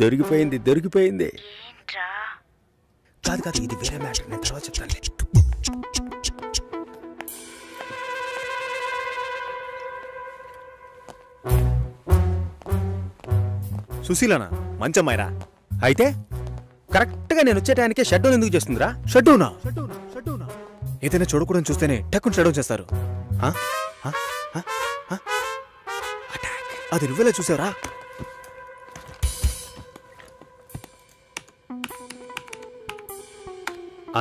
దొరికిపోయింది దొరికిపోయింది. కాదు కాదు, ఇది వేరే మ్యాటర్, నేను తర్వాత చెప్తాను. సుశీలనా? మంచమ్మాయిరా. అయితే కరెక్ట్గా నేను వచ్చే టైంకే షట్ డౌన్ ఎందుకు చేస్తుందిరా? షట్ డౌనా? ఏదైనా చూడకూడదని చూస్తేనే టక్కుని షట్ డౌన్ చేస్తారు. అది నువ్వెలా చూసావురా?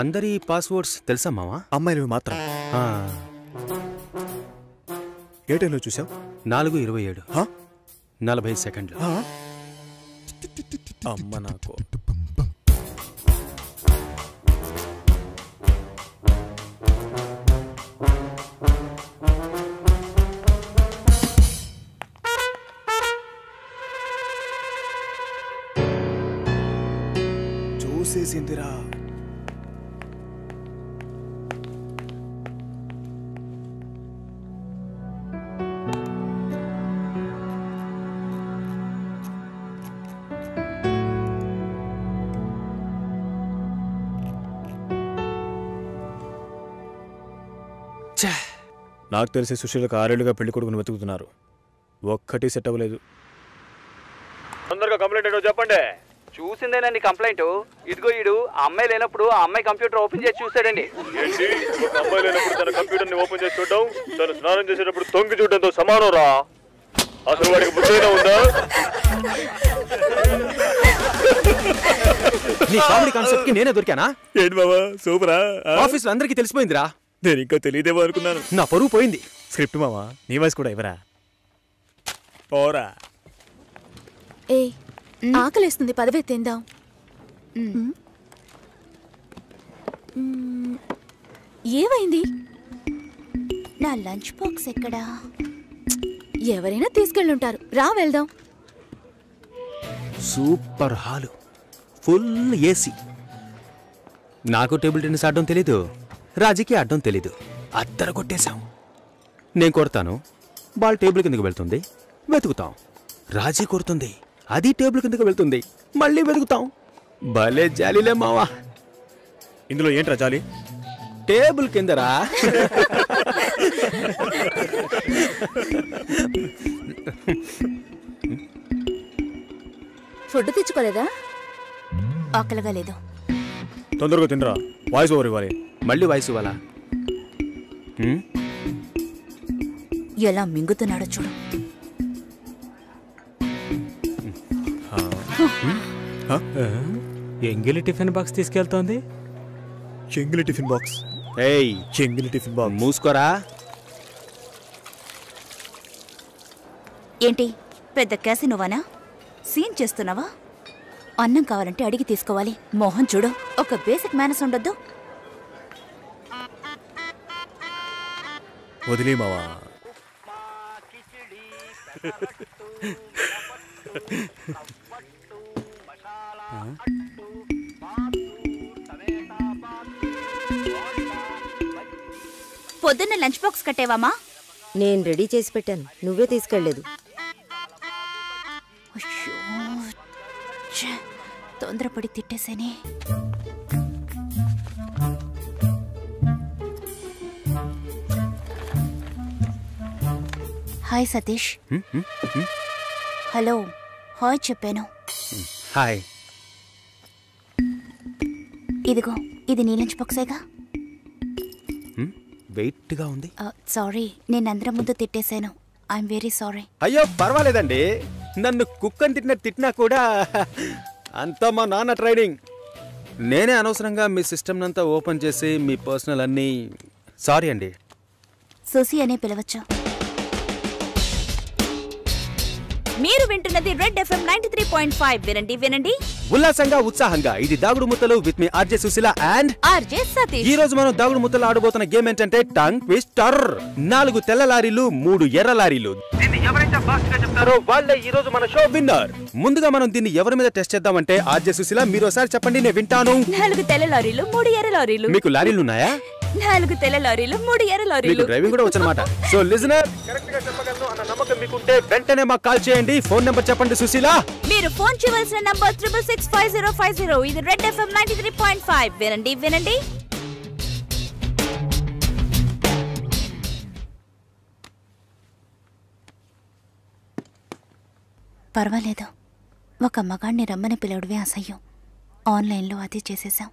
అందరి పాస్వర్డ్స్ తెలుసా మావా? అమ్మాయిలు మాత్రం. ఏ టైంలో చూసావు? 4:27 40 సెకండ్లు. అమ్మ నాకు. చూసేసిందిరా. నాకు తెలిసి సుశీలకు 6 ఏళ్లుగా పెళ్లి కొడుకుని వెతుకుతున్నారు. ఒక్కటి సెట్ అవ్వలేదు. తొందరగా కంప్లైంట్ ఏంటో చెప్పండి. చూసిందేనండి కంప్లైంట్. ఇదిగో ఈడు ఆ అమ్మాయి లేనప్పుడు ఆ అమ్మాయి కంప్యూటర్ ఓపెన్ చేసి చూసాడండి. ఏంటి, ఒక అమ్మాయి లేనప్పుడు తన కంప్యూటర్ ని ఓపెన్ చేసి చూడడం తను స్నానం చేసేటప్పుడు తొంగి చూడడంతో సమానం రా. అసలు వాడికి బుద్ధైనా ఉందా? నీ కామెడీ కాన్సెప్ట్ కి నేనే దొరికానా? ఏంటి బాబా సూపరా? ఆఫీస్ లో అందరికీ తెలిసిపోయిందిరా. నేను ఇంకా తెలియదేమో అనుకున్నాను. నా పరువు పోయింది. స్క్రిప్ట్ మావా, నీ వాయిస్ కూడా ఇవ్వరా? పోరా. ఏ ఆకలేస్తుంది, పదవే తిందాం. ఏమైంది? నా లంచ్ బాక్స్ ఎక్కడా? ఎవరైనా తీసుకెళ్ళుంటారు, రా వెళ్దాం. Super hall, full AC. నాకు టేబుల్ టెన్నిస్ ఆడడం తెలీదు, రాజీకి ఆడడం తెలీదు. అద్దర కొట్టేశాం. నేను కొడతాను, బాల్ టేబుల్ కిందకు వెళ్తుంది, వెతుకుతాం. రాజీ కొడుతుంది, అది టేబుల్ కిందకు వెళ్తుంది, మళ్ళీ వెతుకుతాం. భలే జాలీలే మావా. ఇందులో ఏంట్రా జాలి? టేబుల్ కిందరా. ఫుడ్ తెచ్చుకోలేదా? ఆకలిగా లేదు. తొందరగా తినరా, వాయిస్ ఓవర్ ఇవ్వాలి. మళ్ళీ వాయిస్ ఇవ్వాలా? ఎలా మింగుతున్నాడో చూడు. ఎంగిలి టిఫిన్ బాక్స్ తీసుకెళ్తోంది. చెంగిలి టిఫిన్ బాక్స్? ఏయ్, చెంగిలి టిఫిన్ బాక్స్. మూసుకోరా. ఏంటి పెద్ద క్యాసినోవానా? సీన్ చేస్తున్నావా? అన్నం కావాలంటే అడిగి తీసుకోవాలి. మోహన్ చూడు, ఒక బేసిక్ మేనర్స్ ఉండొద్దు. వదిలే మావా. పొద్దున్న లంచ్ బాక్స్ కట్టేవామా? నేను రెడీ చేసి పెట్టాను, నువ్వే తీసుకెళ్లేదు. తొందరపడి తిట్టేసేనే. హాయ్ సతీష్. హలో, హాయ్ చెప్పాను. హాయ్. ఇదిగో, ఇది నీ లంచ్ బాక్సేగా? వెయిట్గా ఉంది. సారీ, నేను అందరం ముందు తిట్టేశాను. I'm very sorry. అయ్యో పర్వాలేదండి, నన్ను కుక్కని తిట్టినా కూడా అంతా మా నాన్న ట్రైనింగ్. నేనే అనవసరంగా మీ సిస్టమ్ అంతా ఓపెన్ చేసి మీ పర్సనల్ అన్నీ. సారీ అండి. సుసి అనే పిలవచ్చు. మీరు వింటున్నది రెడ్ ఎఫ్ఎం 93.5. వినండి వినండి ఉల్లాసంగా ఉత్సాహంగా. ఇది దాగుడు ముత్తలు with me RJ Susheela and RJ Satish. ఈ రోజు మనం దాగుడు ముత్తలు ఆడబోతున్న గేమ్ ఏంటంటే టంగ్ ట్విస్టర్. 4 తెల్ల లారీలు, 3 ఎర్ర లారీలు. దీన్ని ఎవరైతే ఫాస్ట్ గా చెప్తారో వాళ్ళే ఈ రోజు మన షో విన్నర్. ముందుగా మనం దీన్ని ఎవరి మీద టెస్ట్ చేద్దామంటే ఆర్జే సుశీల మీరు ఒకసారి చెప్పండి, నేను వింటాను. 4 తెల్ల లారీలు, 3 ఎర్ర లారీలు. మీకు లారీలు ఉన్నాయా? 4 తెల్ల లారీలు 3 ఎర్ర మీకు లారీలు. డ్రైవింగ్ కూడా వచ్చనమాట. సో లిజనర్, కరెక్ట్ గా చెప్పగలను అన్న నమ్మకం మీకుంటే వెంటనే మాకు కాల్ చేయండి. ఫోన్ నెంబర్ చెప్పండి సుశీల. మీరు ఫోన్ చేయవలసిన నంబర్ 6665050. ఇది రెడ్ ఎఫ్ఎం 93.5. వినండి వినండి. పర్వాలేదు, ఒక మగాణ్ణి రమ్మని పిలవడమే అసహ్యం. ఆన్లైన్లో అది చేసేసాం.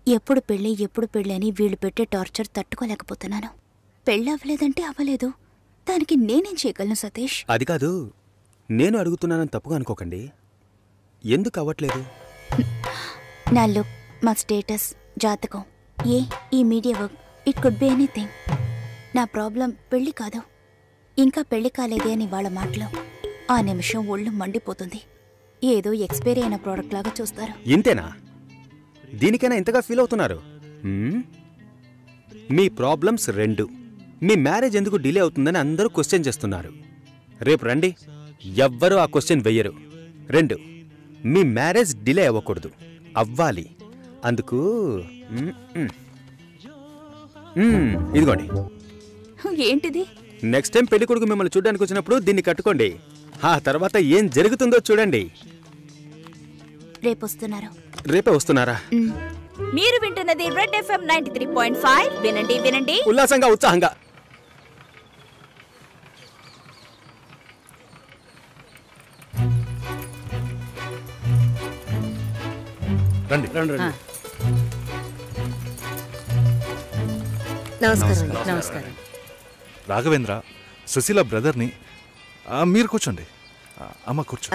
ఎప్పుడు పెళ్ళి అని వీళ్ళు పెట్టే టార్చర్ తట్టుకోలేకపోతున్నాను. పెళ్ళి అవ్వలేదంటే అవ్వలేదు, దానికి నేనేం చేయగలను సతీష్? అది కాదు, నేను అడుగుతున్నానని తప్పుగా అనుకోకండి. ఎందుకు అవ్వట్లేదు? నా లుక్, మా స్టేటస్, జాతకం, ఈ media work, it could be anything. నా ప్రాబ్లం పెళ్లి కాదు, ఇంకా పెళ్లి కాలేదే అని వాళ్ళ మాటలు. ఆ నిమిషం ఒళ్ళు మండిపోతుంది. ఏదో ఎక్స్పైరీ అయిన ప్రోడక్ట్ లాగా చూస్తారు. ఇంతేనా? దీనికైనా ఇంతగా ఫీల్ అవుతున్నారు? మీ ప్రాబ్లమ్స్ 2. మీ మ్యారేజ్ ఎందుకు డిలే అవుతుందని అందరూ క్వశ్చన్ చేస్తున్నారు. రేపు రండి, ఎవ్వరూ ఆ క్వశ్చన్ వెయ్యరు. 2, మీ మ్యారేజ్ డిలే అవ్వకూడదు, అవ్వాలి. అందుకు ఇదిగోండి. ఏంటిది? నెక్స్ట్ టైం పెళ్లి కొడుకు మిమ్మల్ని చూడడానికి వచ్చినప్పుడు దీన్ని కట్టుకోండి. ఆ తర్వాత ఏం జరుగుతుందో చూడండి. రేపొస్తున్నారు. రేపే వస్తున్నారా? మీరు వింటున్నది రెడ్ ఎఫ్ఎం 93.5. వినండి వినండి. ఉల్లాసంగా, ఉత్సాహంగా. రండి రండి రండి. నమస్కారం. నమస్కారం. రాఘవేంద్ర, సుశీల బ్రదర్ని. మీరు కూర్చోండి. అమ్మ కూర్చో.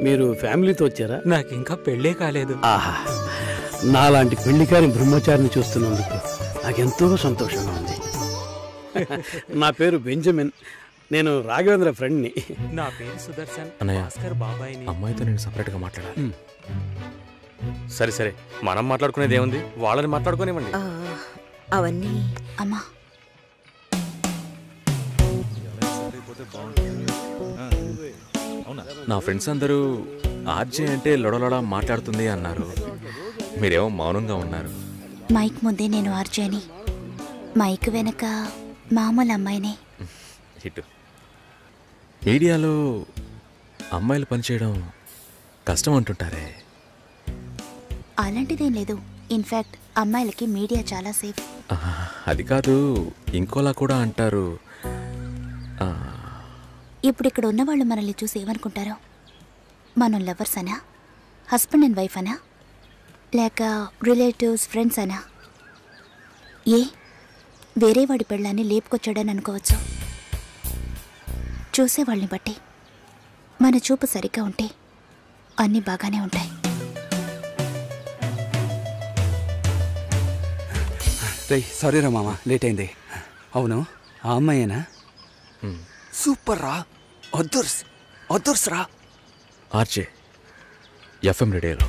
మీరు ఫ్యామిలీతో వచ్చారా? నాకు ఇంకా పెళ్ళే కాలేదు. ఆహా, నాలాంటి పెళ్లికారి బ్రహ్మచారిని చూస్తున్నందుకు నాకెంతో సంతోషంగా ఉంది. నా పేరు బెంజమిన్. నేను రాఘవేంద్ర ఫ్రెండ్ని. నా పేరు సుదర్శన్. అన్నయ్య, బాబాయ్ని. అమ్మాయితో నేను సపరేట్గా మాట్లాడాలి. సరే సరే, మనం మాట్లాడుకునేది ఏముంది, వాళ్ళని మాట్లాడుకోనివ్వండి. అవన్నీ అమ్మా, నా ఫ్రెండ్స్ అందరూ ఆర్జే అంటే లొడలొడ మాట్లాడుతుంది అన్నారు. మీరేమో మౌనంగా ఉన్నారు. మైక్ ముందే నేను ఆర్జేని, మైక్ వెనక మామూలు అమ్మాయినే. హిట్. మీడియాలో అమ్మాయిలు పనిచేయడం కష్టం అంటుంటారే? అలాంటిదేం లేదు. ఇన్ఫ్యాక్ట్ అమ్మాయిలకి మీడియా చాలా సేఫ్. అది కాదు, ఇంకోలా కూడా అంటారు. ఇప్పుడు ఇక్కడ ఉన్నవాళ్ళు మనల్ని చూసి ఏమనుకుంటారో? మనం లవర్స్ అనా, హస్బెండ్ అండ్ వైఫ్ అనా, లేక రిలేటివ్స్, ఫ్రెండ్స్ అనా? వేరే వాడి పెళ్ళాన్ని లేపుకొచ్చాడని అనుకోవచ్చు. చూసేవాళ్ళని బట్టి మన చూపు సరిగ్గా ఉంటే అన్నీ బాగానే ఉంటాయి. సారీ రా మామ, లేట్ అయింది. అవును, ఆ అమ్మాయేనా? సూపర్ రా, అదుర్స్ రా. ఆర్జే ఎఫ్ఎం రేడియోలో.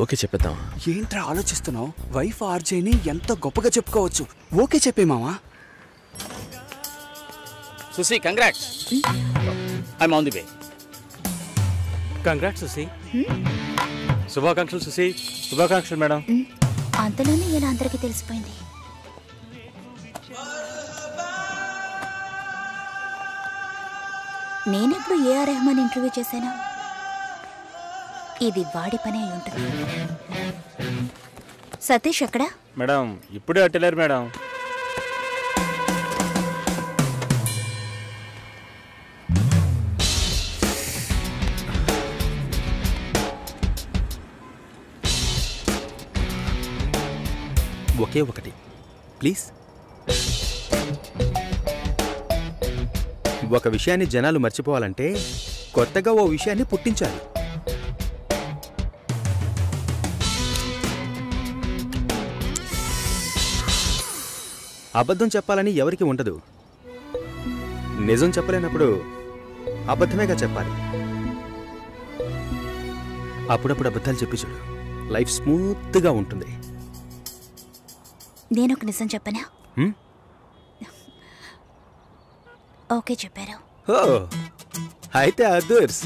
ఓకే చెప్పేద్దాం. ఏంట్రా ఆలోచిస్తున్నావు? వైఫ్ ఆర్జేని ఎంత గొప్పగా చెప్పుకోవచ్చు. ఓకే చెప్పే మామా. Susi, congrats. I'm on the way. Congrats Susi. శుభాకాంక్షలు సుసి. శుభాకాంక్షలు మేడం. అంతలోనే ఇలా అందరికీ తెలిసిపోయింది. నేనెప్పుడు ఏఆర్ రెహమాన్ ఇంటర్వ్యూ చేశాను? ఇది వాడి పని అయి ఉంటుంది. సతీష్ ఎక్కడా? మేడం ఇప్పుడే అట్టలేరు మేడం. ఒకే ఒకటి ప్లీజ్. ఒక విషయాన్ని జనాలు మర్చిపోవాలంటే కొత్తగా ఓ విషయాన్ని పుట్టించాలి. అబద్ధం చెప్పాలని ఎవరికి ఉండదు. నిజం చెప్పలేనప్పుడు అబద్ధమేగా చెప్పాలి. అప్పుడప్పుడు అబద్ధాలు చెప్పి చూడు, లైఫ్ స్మూత్గా ఉంటుంది. నేను ఒక నిజం చెప్పనా? హ్మ్? ఓకే చెప్పారు. ఓ అయితే అదర్స్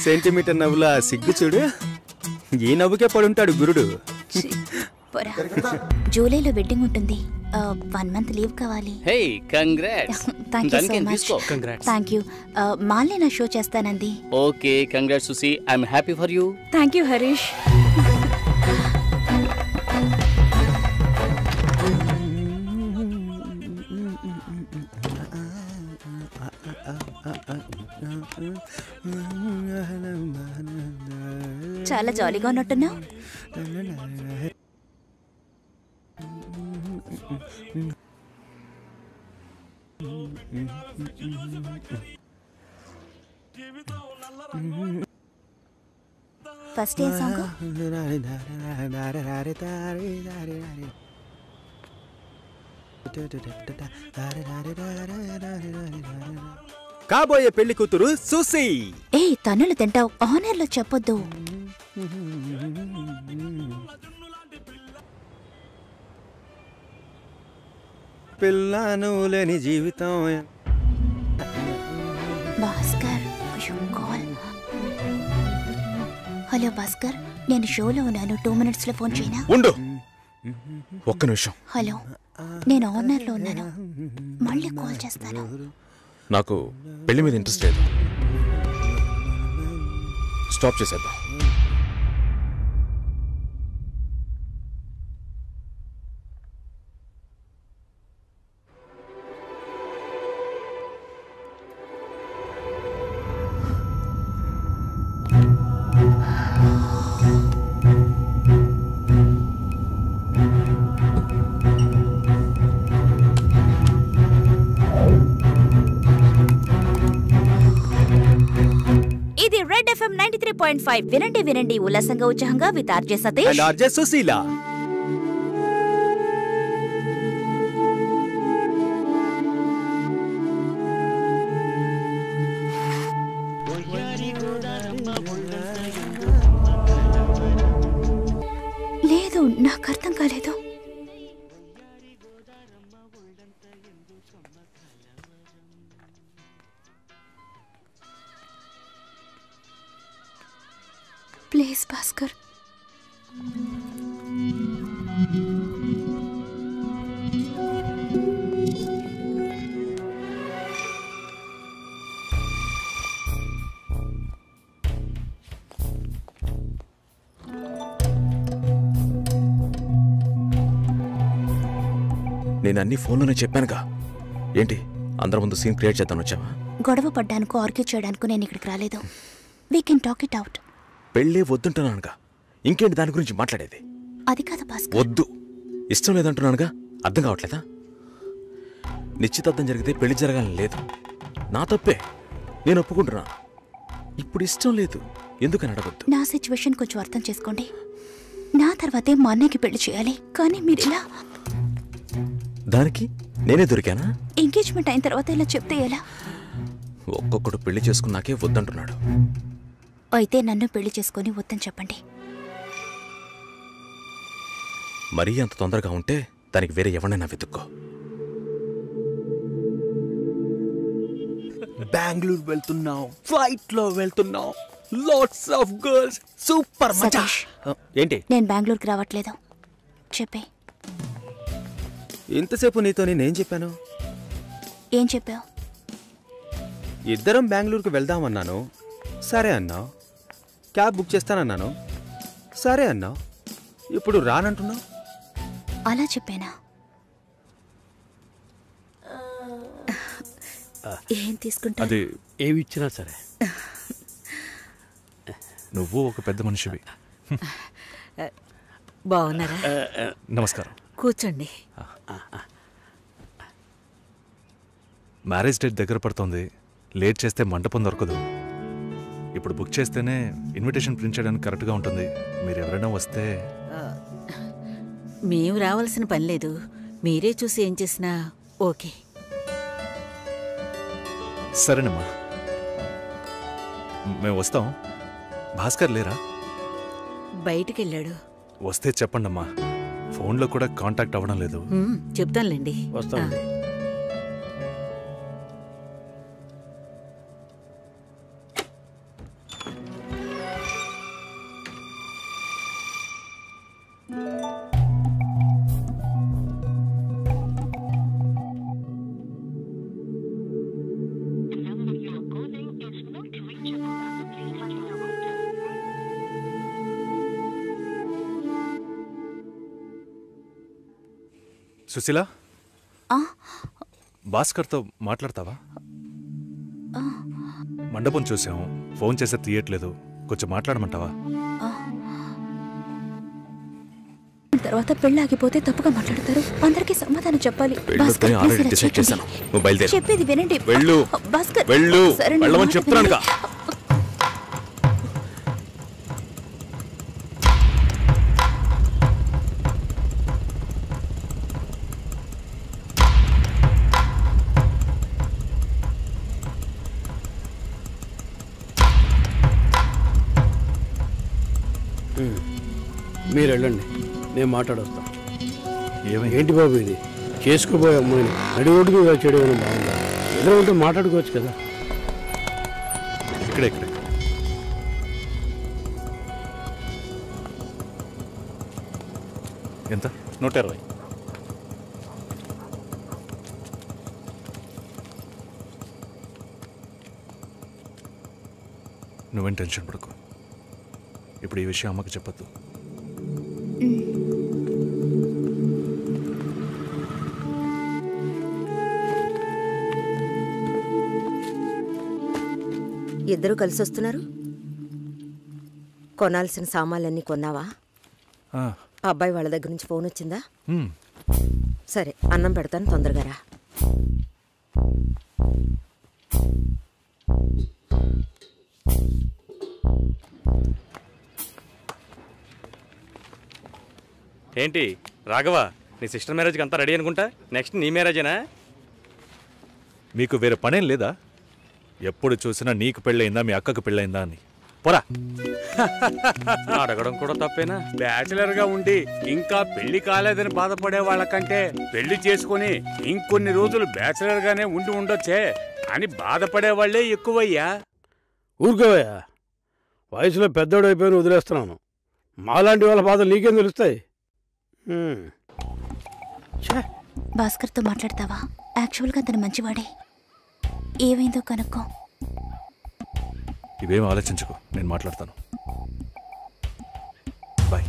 సెంటీమీటర్ నవ్వుల సిగ్గు చూడు. ఈ నవ్వుకే పడుంటాడు గురుడు. పోరా. జూలైలో వెడ్డింగ్ ఉంటుంది. 1 month లీవ్ కావాలి. Hey congrats. Thank you so much. Thank you. మాల్ని నా షో చేస్తానంది. Okay congrats Susi. I'm happy for you. Thank you Harish. చాలా జాలీగా ఉన్నట్టున్నావు. ఫస్ట్ ఏ సాంగ్? కాబోయే పెళ్లి కూతురు సుసి. ఏ తన్నులు తింటావు, ఆనర్లో చెప్పొద్దు. పిల్లను లేని జీవితం. భాస్కర్, కాల్. హలో భాస్కర్, నేను షోలో ఉన్నాను. 2 minutes లో ఫోన్ చేయనా? ఉండు ఒక్క నిమిషం. హలో, నేను ఆనర్లో ఉన్నాను. మళ్ళీ కాల్ చేస్తాను. నాకు పెళ్లి మీద ఇంట్రెస్ట్ లేదు. స్టాప్ చేసేద్దాం. ఇది రెడ్ ఎఫ్ఎం 93.5. వినండి వినండి ఉల్లాసంగా ఉత్సాహంగా with RJ Satish and RJ Sushila. లేదు, నాకు అర్థం కాలేదు. ప్లీజ్ భాస్కర్. నేను అన్ని ఫోన్లోనే చెప్పానుగా. ఏంటి అందరి ముందు సీన్ క్రియేట్ చేద్దాం వచ్చావా? గొడవ పడ్డానుకో, ఆర్గ్యూ చేయడానికి నేను ఇక్కడికి రాలేదు. We can talk it out. పెళ్ళే వద్దుంటున్నానుగా, ఇంకేంటి దాని గురించి మాట్లాడేది? అది కాదు భాస్కర్. వద్దు, ఇష్టం లేదంటున్నానుగా. అర్థం కావట్లేదా? నిశ్చితార్థం జరిగితే పెళ్లి జరగాలని లేదు. నా తప్పే, నేను ఒప్పుకుంటున్నా. ఇప్పుడు ఇష్టం లేదు, ఎందుకని అడగొద్దు. నా సిచ్యువేషన్ కొంచెం అర్థం చేసుకోండి. నా తర్వాతే మా అన్నయ్యకి పెళ్లి చేయాలి, కానీ మీరు ఇలా. దానికి నేనే దొరికానా? ఎంగేజ్మెంట్ అయిన తర్వాత ఇలా చెప్తే ఎలా? ఒక్కొక్కడు పెళ్లి చేసుకున్నాకే వద్దంటున్నాడు. అయితే నన్ను పెళ్లి చేసుకొని వద్దని చెప్పండి. మరీ అంత తొందరగా ఉంటే దానికి వేరే ఎవరైనా వెతుక్కో. బెంగళూరు వెళ్తున్నాం, ఫ్లైట్ లో వెళ్తున్నాం, లాట్స్ ఆఫ్ గర్ల్స్, సూపర్ మజా. ఏంటి? నేను బెంగళూరుకి రావట్లేదు. చెప్పే. ఇంతసేపు నీతో నేనేం చెప్పాను? ఏం చెప్పావు? ఇద్దరం బెంగళూరుకు వెళ్దామన్నాను, సరే అన్నావు. క్యాబ్ బుక్ చేస్తానన్నాను, సరే అన్నావు. ఇప్పుడు రానంటున్నావు. అలా చెప్పానా? ఏం తీసుకుంటా? అది ఏమి ఇచ్చినా సరే. నువ్వు ఒక పెద్ద మనిషివి. బాగున్నారా? నమస్కారం. కూర్చోండి. మ్యారేజ్ డేట్ దగ్గర పడుతుంది. లేట్ చేస్తే మంటపం దొరకదు. ఇప్పుడు బుక్ చేస్తేనే ఇన్విటేషన్ ప్రింట్ చేయడానికి కరెక్ట్గా ఉంటుంది. మీరు ఎవరైనా వస్తే. మేము రావాల్సిన పని లేదు, మీరే చూసి ఏం చేసినా ఓకే. సరేనమ్మా, మేము వస్తాం. భాస్కర్ లేరా? బయటికెళ్ళాడు. వస్తే చెప్పండమ్మా. ఫోన్లో కూడా కాంటాక్ట్ అవ్వడం లేదు. చెప్తానులేండి. వస్తాను. సుశీల, భాస్కర్తో మాట్లాడతావా? మండపం చూసాం, ఫోన్ చేస్తే తీయట్లేదు. కొంచెం మాట్లాడమంటావా? తర్వాత పెళ్ళి ఆగిపోతే తప్పుగా మాట్లాడతారు. అందరికీ సమాధానం చెప్పాలి. చెప్పేది వినండి. వెళ్ళమని చెప్తున్నానుగా. మీరు వెళ్ళండి, నేను మాట్లాడొస్తాను. ఏంటి బాబు ఇది? చేసుకోబోయే అమ్మాయిని నడి రోడ్డుకి చేయడం బాగుందా? ఎదురు ఉంటే మాట్లాడుకోవచ్చు కదా. ఇక్కడే ఎంత? 120. నువ్వేం టెన్షన్ పడకు. ఇప్పుడు ఈ విషయం అమ్మకి చెప్పొద్దు. ఇద్దరు కలిసి వస్తున్నారు. కొనాల్సిన సామాన్లన్నీ కొన్నావా? అబ్బాయి వాళ్ళ దగ్గర నుంచి ఫోన్ వచ్చిందా? సరే, అన్నం పెడతాను, తొందరగా రా. ఏంటి రాఘవ, నీ సిస్టర్ మ్యారేజ్కి అంతా రెడీ అనుకుంటా. నెక్స్ట్ నీ మ్యారేజేనా? మీకు వేరే పనేం లేదా? ఎప్పుడు చూసినా నీకు పెళ్ళయిందా, మీ అక్కకు పెళ్ళయిందా అని. పోరా. అడగడం కూడా తప్పేనా? బ్యాచిలర్గా ఉండి ఇంకా పెళ్లి కాలేదని బాధపడే వాళ్ళకంటే పెళ్లి చేసుకుని ఇంకొన్ని రోజులు బ్యాచిలర్గానే ఉండి ఉండొచ్చే అని బాధపడే వాళ్లే ఎక్కువయ్యా. ఊరుకోవయ్యా, వయసులో పెద్దోడు అయిపోయిన వదిలేస్తున్నాను. మాలాంటి వాళ్ళ బాధలు నీకేం తెలుస్తాయి? భాస్కర్తో మాట్లాడతావా? యాక్చువల్గా అతను మంచివాడే. ఏమైందో కనుక్కో. ఇవేం ఆలోచించుకో, నేను మాట్లాడతాను. బాయ్.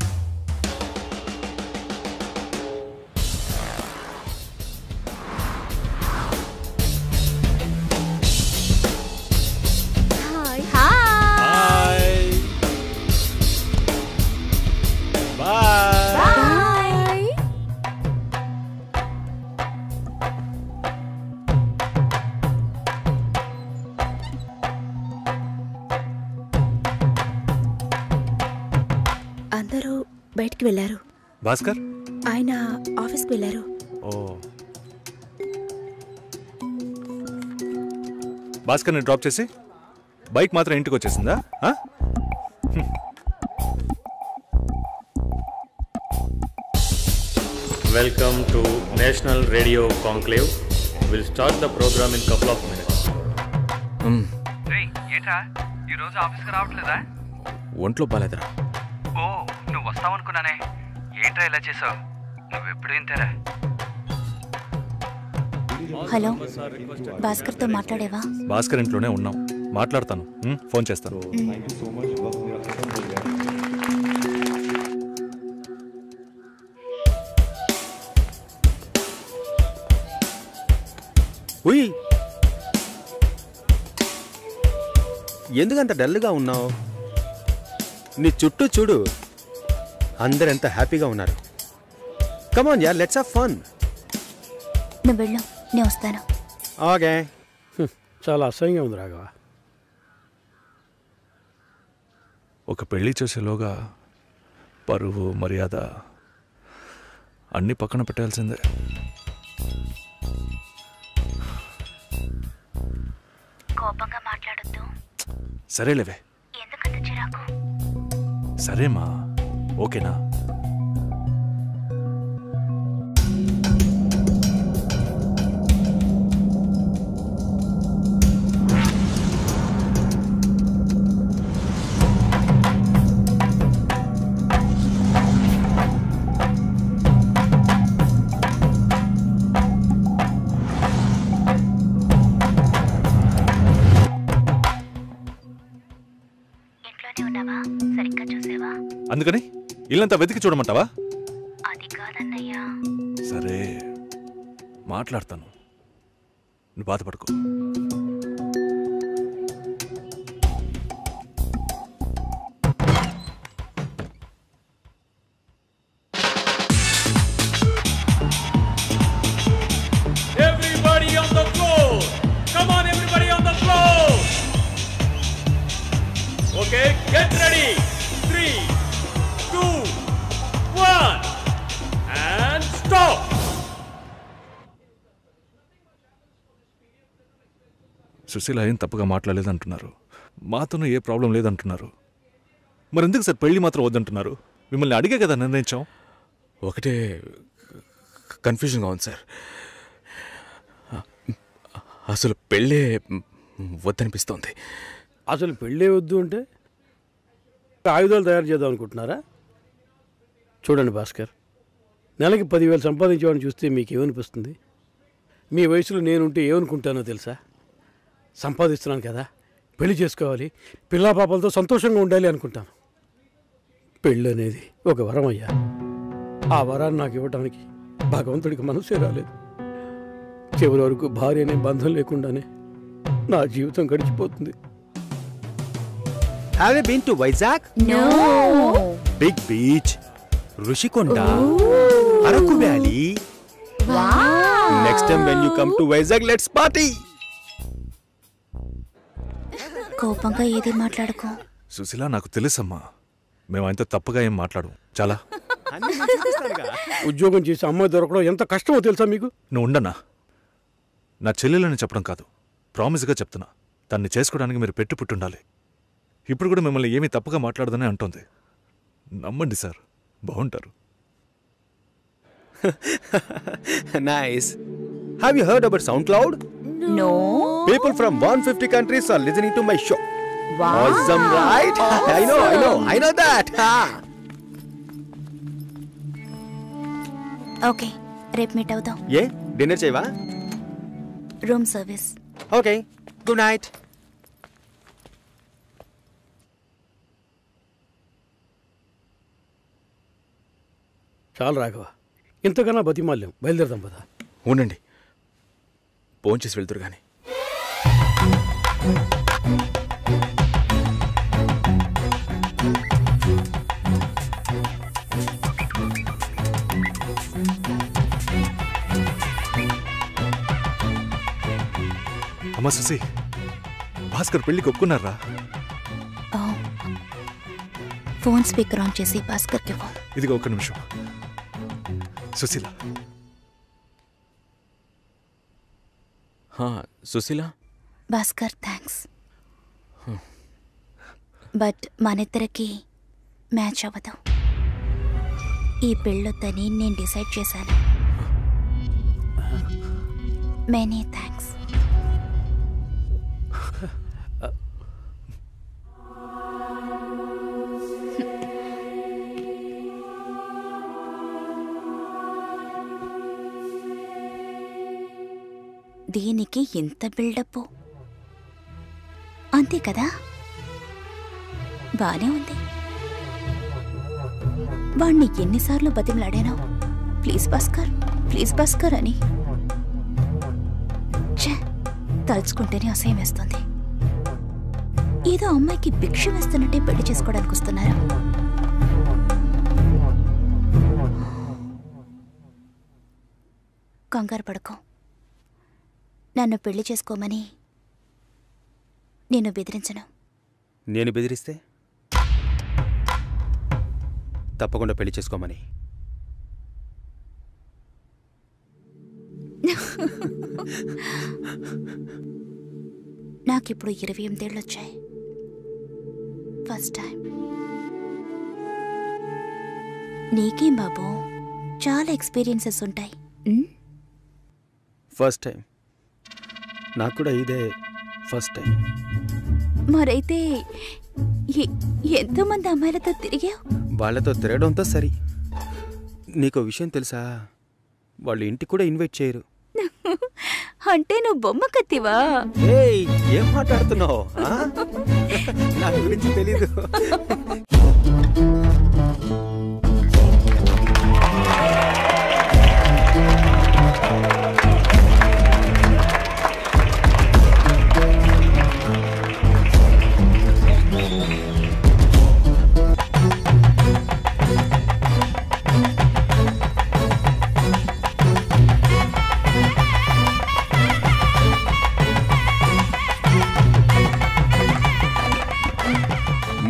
అందరూ బయటికి వెళ్ళారు. భాస్కర్ ఆయన ఆఫీస్కి వెళ్ళారు. భాస్కర్ని డ్రాప్ చేసి బైక్ మాత్రం ఇంటికి వచ్చేసిందా? Welcome to National Radio Conclave. We'll start the program in couple of minutes. ఏంట్రా ఈ రోజు ఆఫీస్కి రావట్లేదా? ఒంట్లో బాలేదురా. ఓ, నువ్వు వస్తావనుకున్నానే. ఏంట్రా ఇలా చేసావు? నువ్వెప్పుడు ఇంతేరా? హలో, భాస్కర్తో మాట్లాడేవా? భాస్కర్ ఇంట్లోనే ఉన్నాం, మాట్లాడతాను. ఫోన్ చేస్తాను. ఉయ్, ఎందుకంత డల్గా ఉన్నావు? నీ చుట్టూ చూడు, అందరెంత హ్యాపీగా ఉన్నారు. కమాన్ యార్, లెట్స్ హావ్ ఫన్. నువ్వు వెళ్ళు, నేను వస్తాను. ఓకే. చాలా అసహ్యంగా ఉంది రాఘవ. ఒక పెళ్లి చేసేలోగా పరువు మర్యాద అన్నీ పక్కన పెట్టాల్సిందే. కోపంగా మాట్లాడొద్దు. సరేలేవే. ఎందుకంత చిరాకు? సరేమా. ఓకేనా? అందుకని ఇల్లంతా వెతికి చూడమంటావా? అది కాదన్నయ్యా. సరే మాట్లాడతాను, నువ్వు బాధపడుకో. Everybody on the floor! Come on, everybody on the floor! Okay, get ready! 3, 2, 1, and stop! Susheela ఏం తప్పుగా మాట్లాడలేదంటున్నారు, మాతోనూ ఏ ప్రాబ్లం లేదంటున్నారు. మరి ఎందుకు సార్ పెళ్లి మాత్రం వద్దంటున్నారు? మిమ్మల్ని అడిగే కదా నిర్ణయించాం. ఒకటే కన్ఫ్యూజన్గా ఉంది సార్. అసలు పెళ్ళే వద్దనిపిస్తోంది. అసలు పెళ్ళే వద్దు అంటే ఆయుధాలు తయారు చేద్దాం అనుకుంటున్నారా? చూడండి భాస్కర్, నెలకి 10,000 సంపాదించేవాడిని చూస్తే మీకేమనిపిస్తుంది? మీ వయసులో నేనుంటే ఏమనుకుంటానో తెలుసా? సంపాదిస్తున్నాను కదా, పెళ్లి చేసుకోవాలి, పిల్లా పాపలతో సంతోషంగా ఉండాలి అనుకుంటాను. పెళ్ళి అనేది ఒక వరం అయ్యా. ఆ వరాన్ని నాకు ఇవ్వడానికి భగవంతుడికి మనసే రాలేదు. చివరి వరకు భార్య అనే బంధం లేకుండానే నా జీవితం గడిచిపోతుంది. Have you been to Vizag? No. Big beach, Rushikonda, Araku Valley. Wow. Next time when you come to Vizag, let's party. కోపంగా ఏది మాట్లాడుకో. సుశీల, నాకు తెలుసమ్మా, మేము ఆయనతో తప్పుగా ఏం మాట్లాడు. చాలా ఉద్యోగం చేసి అమ్మాయి దొరకడం ఎంత కష్టమో తెలుసా మీకు? నువ్వు ఉండనా? నా చెల్లెలని చెప్పడం కాదు, ప్రామిస్గా చెప్తున్నా, తన్ని చేసుకోవడానికి మీరు పెట్టి పుట్టుండాలి. ఇప్పుడు కూడా మిమ్మల్ని ఏమీ తప్పుగా మాట్లాడదని అంటోంది. నమ్మండి సార్, బాగుంటారు. Nice. Have you heard about SoundCloud? No. People from 150 countries are listening to my show. Wow. Awesome, right? I know that. Okay, రేపు మీట్ అవుదాం. ఏ డిన్నర్ చేయవా? Room service. Okay, good night. చాలు రాఘవ, ఇంతకన్నా బతిమాల్యం. బయలుదేరదాం పదా. ఉండండి, భోంచేసి వెళ్తురు కానీ. అమ్మా సుశీ, భాస్కర్ పెళ్లికి ఒప్పుకున్నారా? ఫోన్ స్పీకర్ ఆన్ చేసి భాస్కర్కి ఫోన్. ఇదిగో ఒక్క నిమిషం. సుశీల. సుశీల. భాస్కర్, థ్యాంక్స్. బట్ మనిద్దరికి మ్యాచ్ అవ్వదు. ఈ పెళ్ళొద్దని నేను డిసైడ్ చేశాను. Many thanks. దీనికి ఎంత బిల్డప్, అంతే కదా? బానే ఉంది. వాణ్ణి ఎన్నిసార్లు బతిమలాడానో, ప్లీజ్ భాస్కర్, ప్లీజ్ భాస్కర్ అని. ఛే, తలుచుకుంటేనే అసహ్యం వేస్తుంది. ఏదో అమ్మాయికి భిక్ష వేస్తున్నట్టే పెళ్లి చేసుకోవడానికి వస్తున్నారు. కంగారు పడుకో. నన్ను పెళ్లి చేసుకోమని నేను బెదిరించను. నేను బెదిరిస్తే? తప్పకుండా పెళ్లి చేసుకోమని. నాకిప్పుడు 28 ఏళ్ళు వచ్చాయి. First time. నీకేం బాబు, చాలా ఎక్స్పీరియన్సెస్ ఉంటాయి. First time. నాకు కూడా ఇదే ఫస్ట్ టైం. మరైతే ఎంతోమంది అమ్మాయిలతో తిరిగావు? వాళ్ళతో తిరగడంతో సరి. నీకో విషయం తెలుసా, వాళ్ళు ఇంటికి కూడా ఇన్వైట్ చేయరు. అంటే నువ్వు బొమ్మ కత్తివా? ఏయ్, ఏం మాట్లాడుతున్నావు? నా గురించి తెలీదు.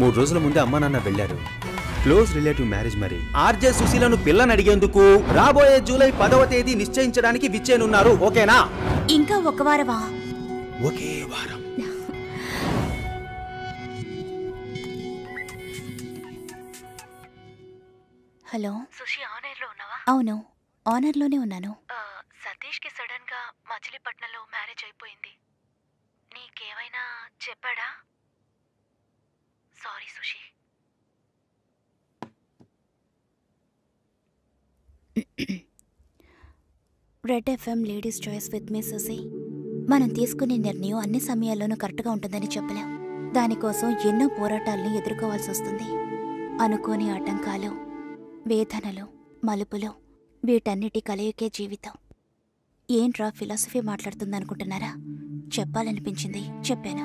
మూడు రోజుల ముందే అమ్మా నాన్న వెళ్ళారు. క్లోజ్ రిలేటివ్ మ్యారేజ్ మరి. ఆర్జే సుశీలను పిల్లని అడిగేందుకు రాబోయే జూలై 10వ తేదీ నిశ్చయించడానికి విచ్చేనున్నారు. ఓకేనా? ఇంకా ఒక వారమా? ఒకే వారం. హలో సుషి, ఆనర్లో ఉన్నావా? అవును, ఆనర్లోనే ఉన్నాను. సతీష్కి సడన్ గా మచిలీపట్నంలో మ్యారేజ్ అయిపోయింది. నీకేమైనా చెప్పాడా? Sorry Sushi. Red FM ladies choice with me Susi. మనం తీసుకునే నిర్ణయం అన్ని సమయాల్లోనూ కరెక్ట్గా ఉంటుందని చెప్పలేం. దానికోసం ఎన్నో పోరాటాలను ఎదుర్కోవాల్సి వస్తుంది. అనుకోని ఆటంకాలు, వేదనలు, మలుపులు, వీటన్నిటి కలయికే జీవితం. ఏంట్రా ఫిలాసఫీ మాట్లాడుతుందనుకుంటున్నారా? చెప్పాలనిపించింది, చెప్పాను.